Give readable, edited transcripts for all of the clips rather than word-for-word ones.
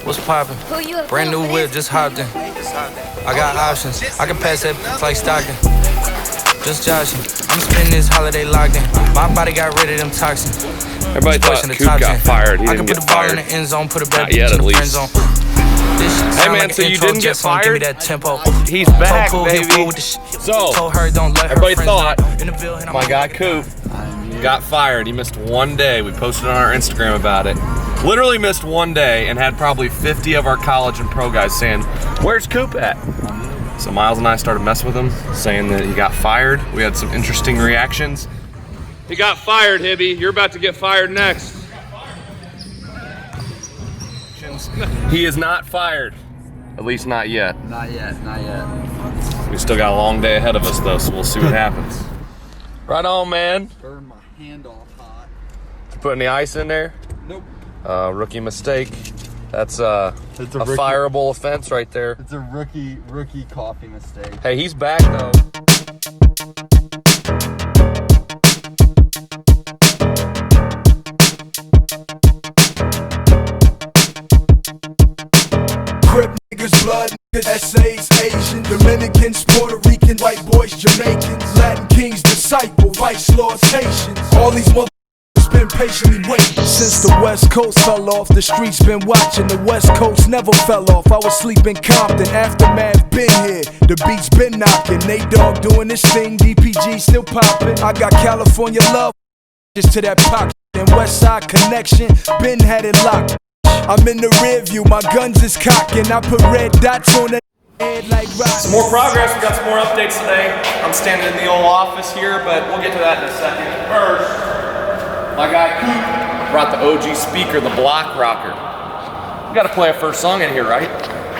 What's poppin'? Brand new whip, just hopped in. I got options, I can pass that like Stockton. Just joshing, I'm spending this holiday locked in. My body got rid of them toxins. Everybody thought Coop got fired. He didn't get fired. I can put the ball in the end zone, put a bad Not yet, bitch in at the friend least. zone. Hey man, so you didn't get fired? Give me that tempo. He's back, baby. So, everybody thought my guy Coop got fired. He missed one day. We posted on our Instagram about it. Literally missed one day and had probably 50 of our college and pro guys saying, "Where's Coop at?" So Miles and I started messing with him, saying that he got fired. We had some interesting reactions. He got fired, Hibby. You're about to get fired next. He is not fired. At least not yet. Not yet, not yet. We still got a long day ahead of us though, so we'll see what happens. Right on, man. Burn my hand off hot. Did you put any ice in there? Nope. Rookie mistake. That's a fireable offense right there. It's a rookie coffee mistake. Hey, he's back though. Blood, essays, Asian, Dominicans, Puerto Rican, white boys, Jamaicans, Latin kings, disciple, vice lords, Haitians. All these motherfuckers been patiently waiting. Since the West Coast fell off, the streets been watching. The West Coast never fell off. I was sleeping Compton, Aftermath been here. The beats been knocking. Nate Dogg doing this thing, DPG still popping. I got California love, just to that pocket. And West Side connection, been had it locked. I'm in the rear view, my guns is cocking. I put red dots on the head like rocks. Some more progress, we got some more updates today. I'm standing in the old office here, but we'll get to that in a second. First, my guy Coop brought the OG speaker, the Block Rocker. You gotta play a first song in here, right?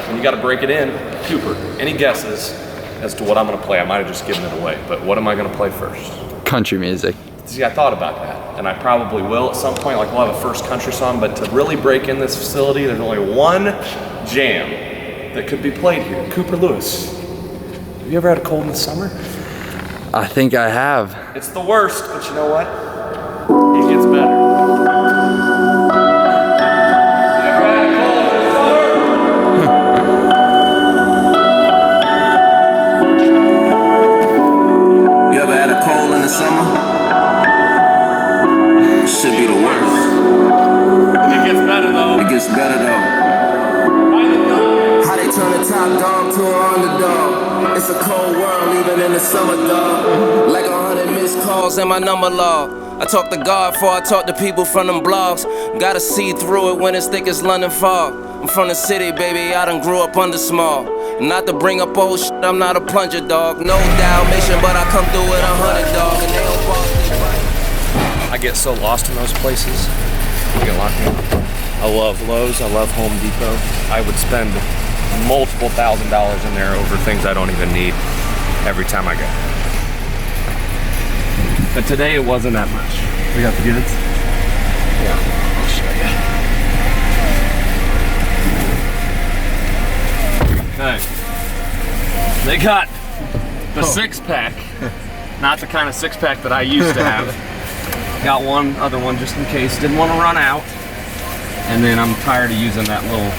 And you gotta break it in. Cooper, any guesses as to what I'm gonna play? I might have just given it away, but what am I gonna play first? Country music. See, I thought about that, and I probably will at some point, like we'll have a first country song, but to really break in this facility, there's only one jam that could be played here. Cooper Lewis. Have you ever had a cold in the summer? I think I have. It's the worst, but you know what? It gets better. You ever had a cold in the summer? You ever had a cold in the summer? Should be the worst. It gets better though. It gets better though. How they turn a top dog to an underdog. It's a cold world even in the summer, dog. Like 100 missed calls in my number log. I talk to God before I talk to people from them blogs. Gotta see through it when it's thick as London fog. I'm from the city, baby, I done grew up under small. Not to bring up old shit, I'm not a plunger, dog. No Dalmatian, but I come through with 100, dog. And they don't boss me right. I get so lost in those places. You get locked in. I love Lowe's, I love Home Depot. I would spend multiple $1,000s in there over things I don't even need every time I go. But today it wasn't that much. We got the goods? Yeah, I'll show you. Okay. They got the six-pack. Not the kind of six-pack that I used to have. Got one other one just in case. Didn't want to run out. And then I'm tired of using that little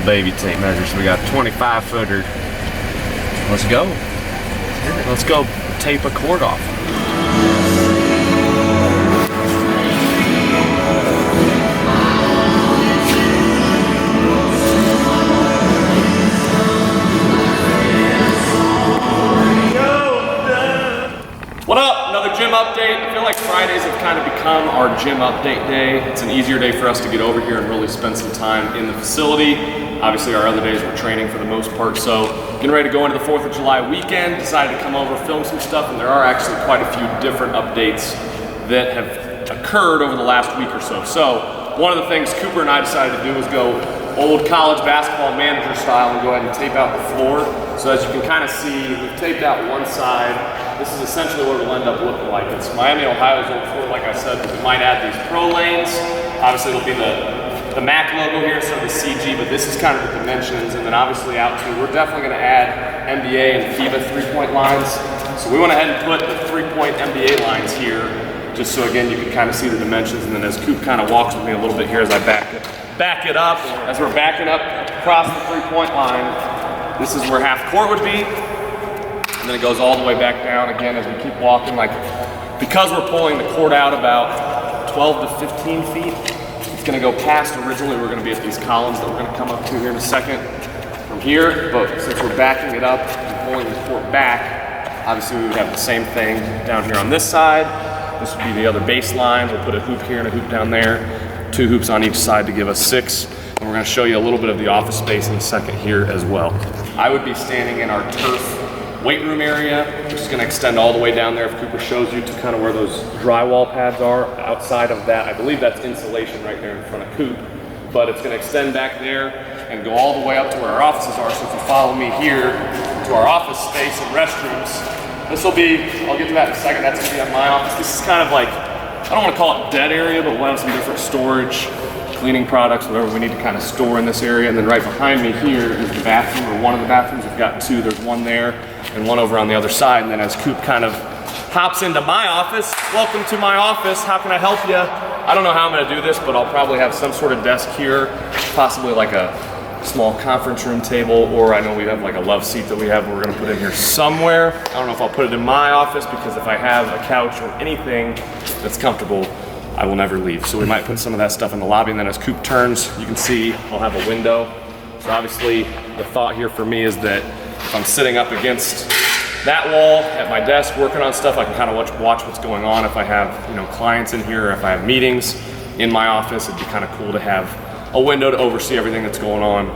baby tape measure. So we got a 25-footer. Let's go. Let's go tape a cord off. What up? Another gym update. I feel like Fridays have kind of become our gym update day. It's an easier day for us to get over here and really spend some time in the facility. Obviously our other days we're training for the most part, so getting ready to go into the 4th of July weekend, decided to come over, film some stuff, and there are actually quite a few different updates that have occurred over the last week or so. So one of the things Cooper and I decided to do was go old college basketball manager style and go ahead and tape out the floor. So as you can kind of see, we've taped out one side. This is essentially what it'll end up looking like. It's Miami, Ohio's old floor, like I said, but we might add these pro lanes. Obviously it'll be the MAC logo here, so the CG, but this is kind of the dimensions, and then obviously out to, we're definitely gonna add NBA and FIBA 3-point lines. So we went ahead and put the 3-point NBA lines here, just so again, you can kind of see the dimensions. And then as Coop kind of walks with me a little bit here as I back it up, as we're backing up across the 3-point line, this is where half court would be. And then it goes all the way back down again as we keep walking. Like, because we're pulling the court out about 12 to 15 feet, it's gonna go past. Originally, we're gonna be at these columns that we're gonna come up to here in a second from here, but since we're backing it up and pulling the court back, obviously we would have the same thing down here on this side. This would be the other baseline. We'll put a hoop here and a hoop down there, 2 hoops on each side to give us 6. And we're gonna show you a little bit of the office space in a second here as well. I would be standing in our turf weight room area, which is gonna extend all the way down there if Cooper shows you to kind of where those drywall pads are. Outside of that, I believe that's insulation right there in front of Coop, but it's gonna extend back there and go all the way up to where our offices are. So if you follow me here to our office space and restrooms, this will be, I'll get to that in a second, that's gonna be on my office. This is kind of like, I don't wanna call it dead area, but we'll have some different storage, cleaning products, whatever we need to kind of store in this area. And then right behind me here is the bathroom, or one of the bathrooms. We've got 2, there's one there and one over on the other side. And then as Coop kind of hops into my office, welcome to my office, how can I help you? I don't know how I'm gonna do this, but I'll probably have some sort of desk here, possibly like a small conference room table, or I know we have like a love seat that we have we're gonna put in here somewhere. I don't know if I'll put it in my office, because if I have a couch or anything that's comfortable, I will never leave. So we might put some of that stuff in the lobby, and then as Coop turns, you can see I'll have a window. So obviously the thought here for me is that if I'm sitting up against that wall at my desk working on stuff, I can kind of watch what's going on. If I have, you know, clients in here, or if I have meetings in my office, it'd be kind of cool to have a window to oversee everything that's going on,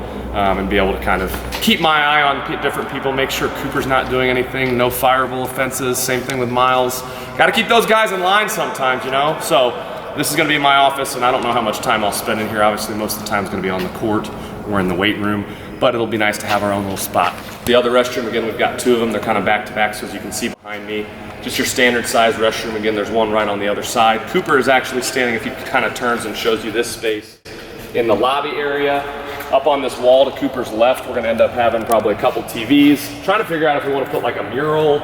and be able to kind of keep my eye on different people, make sure Cooper's not doing anything, no fireable offenses. Same thing with Miles. Got to keep those guys in line sometimes, you know? So this is going to be my office, and I don't know how much time I'll spend in here. Obviously, most of the time is going to be on the court or in the weight room, but it'll be nice to have our own little spot. The other restroom, again, we've got 2 of them. They're kind of back to back, so as you can see behind me, just your standard size restroom. Again, there's one right on the other side. Cooper is actually standing, if he kind of turns and shows you this space, in the lobby area. Up on this wall to Cooper's left, we're gonna end up having probably a couple TVs. Trying to figure out if we wanna put like a mural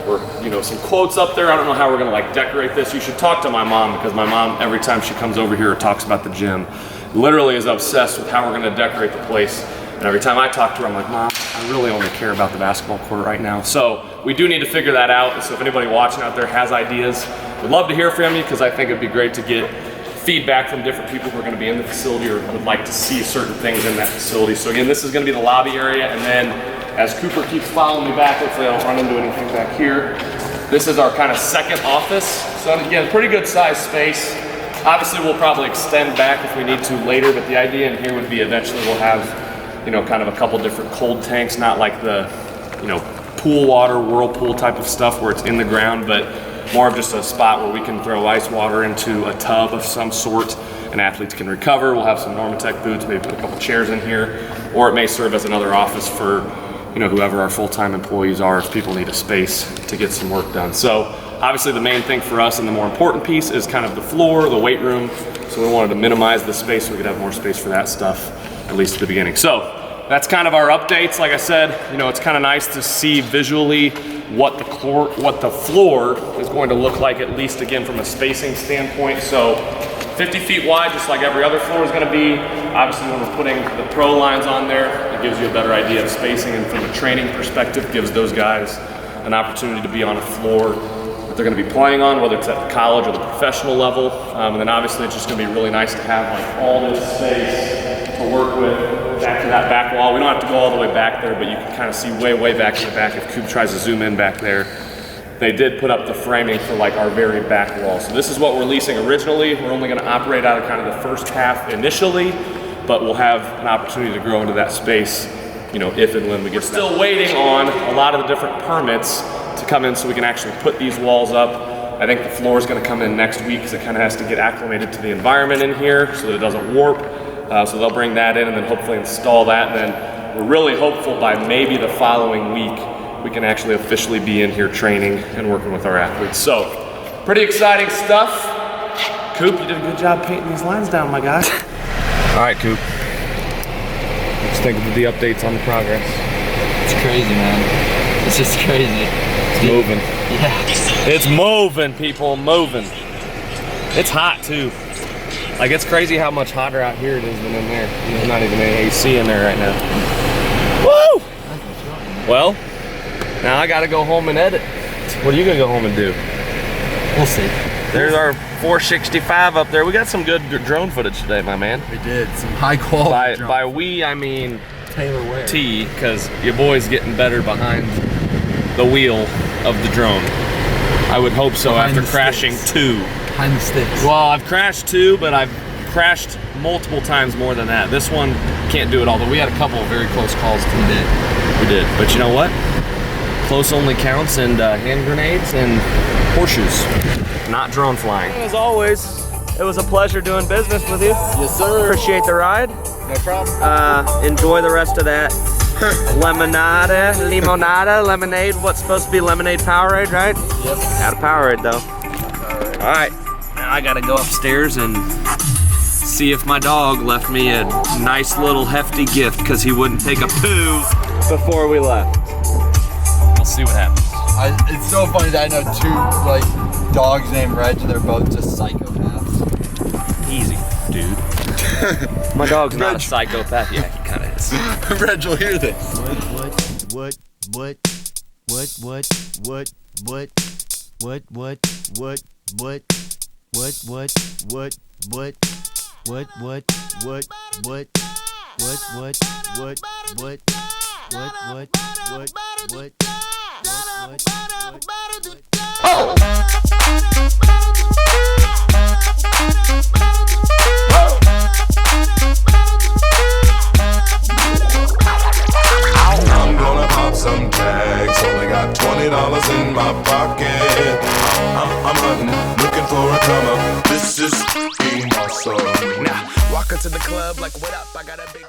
or, you know, some quotes up there. I don't know how we're gonna like decorate this. You should talk to my mom, because my mom, every time she comes over here or talks about the gym, literally is obsessed with how we're gonna decorate the place. And every time I talk to her, I'm like, Mom, I really only care about the basketball court right now. So we do need to figure that out. So if anybody watching out there has ideas, we'd love to hear from you, because I think it'd be great to get feedback from different people who are going to be in the facility or would like to see certain things in that facility. So again, this is going to be the lobby area, and then as Cooper keeps following me back, hopefully I don't run into anything back here. This is our kind of second office. So again, pretty good sized space. Obviously we'll probably extend back if we need to later, but the idea in here would be eventually we'll have, you know, kind of a couple different cold tanks, not like the, you know, pool water, whirlpool type of stuff where it's in the ground, but more of just a spot where we can throw ice water into a tub of some sort and athletes can recover. We'll have some Normatec boots, maybe put a couple chairs in here, or it may serve as another office for, you know, whoever our full-time employees are, if people need a space to get some work done. So obviously the main thing for us and the more important piece is kind of the floor, the weight room. So we wanted to minimize the space so we could have more space for that stuff, at least at the beginning. So that's kind of our updates. Like I said, you know, it's kind of nice to see visually what the floor is going to look like, at least again from a spacing standpoint. So 50 feet wide, just like every other floor is going to be. Obviously when we're putting the pro lines on there, it gives you a better idea of spacing, and from a training perspective gives those guys an opportunity to be on a floor that they're going to be playing on, whether it's at the college or the professional level. And then obviously it's just going to be really nice to have like all this space to work with. Back to that back wall. We don't have to go all the way back there, but you can kind of see way back in the back if Coop tries to zoom in back there. They did put up the framing for like our very back wall. So this is what we're leasing originally. We're only going to operate out of kind of the first half initially, but we'll have an opportunity to grow into that space, you know, if and when we get still waiting on a lot of the different permits to come in so we can actually put these walls up. I think the floor is going to come in next week, because it kind of has to get acclimated to the environment in here so that it doesn't warp. So they'll bring that in and then hopefully install that. And then we're really hopeful by maybe the following week, we can actually officially be in here training and working with our athletes. So pretty exciting stuff. Coop, you did a good job painting these lines down, my guy. All right, Coop. Let's think of the updates on the progress. It's crazy, man. It's just crazy. It's moving. Yeah. It's moving, people, moving. It's hot too. Like, it's crazy how much hotter out here it is than in there. There's not even any AC in there right now. Woo! Well, now I gotta go home and edit. What are you gonna go home and do? We'll see. There's our 465 up there. We got some good drone footage today, my man. We did some high quality. By we, I mean Taylor Ware. T, because your boy's getting better behind the wheel of the drone. I would hope so Behind after the crashing sticks. 2. Behind the sticks. Well, I've crashed 2, but I've crashed multiple times more than that. This one can't do it all, but we had a couple of very close calls today. We did, but you know what? Close only counts, and hand grenades and horseshoes, not drone flying. As always, it was a pleasure doing business with you. Yes, sir. Appreciate the ride. No problem. Enjoy the rest of that lemonade. What's supposed to be lemonade Powerade, right? Yep. Got a Powerade though. All right, now I gotta go upstairs and see if my dog left me a nice little hefty gift because he wouldn't take a poo before we left. We'll see what happens. It's so funny that I know 2 like dogs named Reg, and they're both just psychopaths. Easy, dude. My dog's not a psychopath. Yeah, he kind of is. Reg will hear this. I'm gonna pop some tags. Only got $20 in my pocket. I'm hunting, looking for a come up. This is awesome. Now, walk into the club like, what up? I got a big